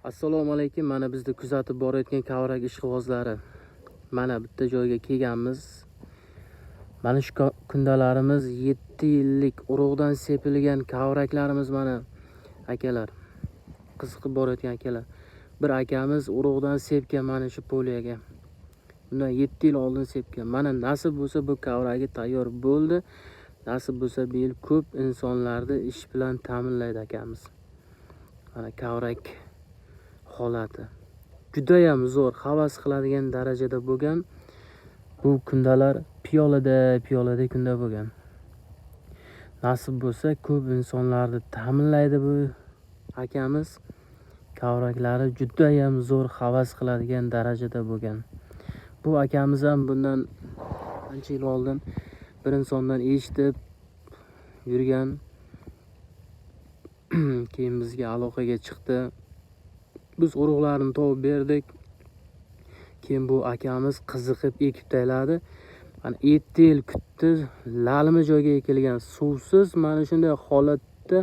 Assalomu alaykum. Mana bizda kuzatib borayotgan kavrak ishqibozlari. Mana bitta joyga kelganmiz. Mana shu kundalarimiz 7 yillik urug'dan sepilgan kavraklarimiz mana akalar. Qiziqib borayotgan akalar. Bir akamiz urug'dan sepgan mana shu poliyaga. Bundan 7 yil oldin sepgan. Mana nasib bo'lsa bu kavragi tayyor bo'ldi. Nasib bo'lsa bu yil ko'p insonlarni ish bilan ta'minlaydi akamiz. Mana kavrak holati juda ham zo'r, havas qiladigan darajada bo'lgan. Bu kundalar piyolada kunda bo'lgan. Nasib bo'lsa ko'p insonlarni ta'minlaydi bu akamiz. Kavraklari juda ham zo'r, havas qiladigan darajada bo'lgan. Bu akamiz ham bundan ancha yil oldin bir insondan eshitib yurgan. Keyin bizga aloqaga chiqdi. Biz urug'larni topib berdik. Keyin bu akamiz qiziqib ekib tayladi. Mana 7 yil kutdi. Lalimi joyga ekilgan, suvsiz mana shunday holatda,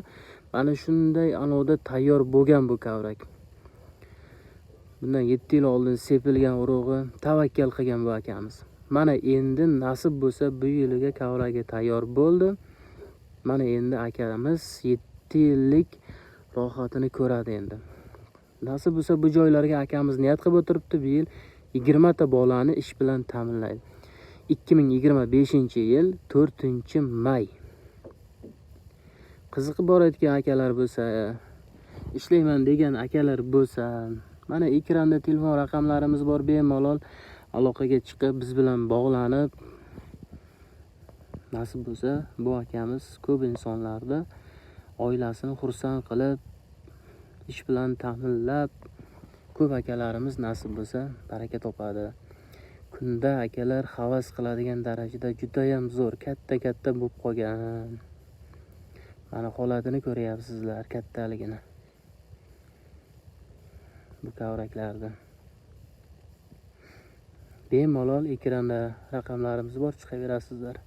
mana shunday anoda tayyor bo'lgan bu kavrak. Bundan 7 yil oldin sepilgan urug'i tavakkal qilgan bu akamiz. Mana endi nasib bo'lsa bu yiliga kavragi tayyor bo'ldi. Mana endi akamiz 7 yillik rohatini ko'radi endi. Nasib bo'lsa bu joylarga akamiz niyat qilib o'tiribdi, bu yil 20 ta bolani ish bilan ta'minlaydi. 2025-yil 4-may. Qiziqib borayotgan akalar bo'lsa, ishlayman degan akalar bo'lsa, mana ekranda telefon raqamlarimiz bor, bemalol aloqaga chiqib biz bilan bog'lanib, nasib bo'lsa bu akamiz ko'p insonlarni oilasini xursand qilib, ish bilan ta'minlab, ko'p akalarimiz nasib bo'lsa baraka topadi. Kunda akalar havas qiladigan darajada juda ham zo'r, katta bo'lib qolgan. Mana holatini ko'ryapsizlar, kattaligini. Bu kavraklarda. Bemalol ekranda raqamlarimiz bor, chiqaverasizlar.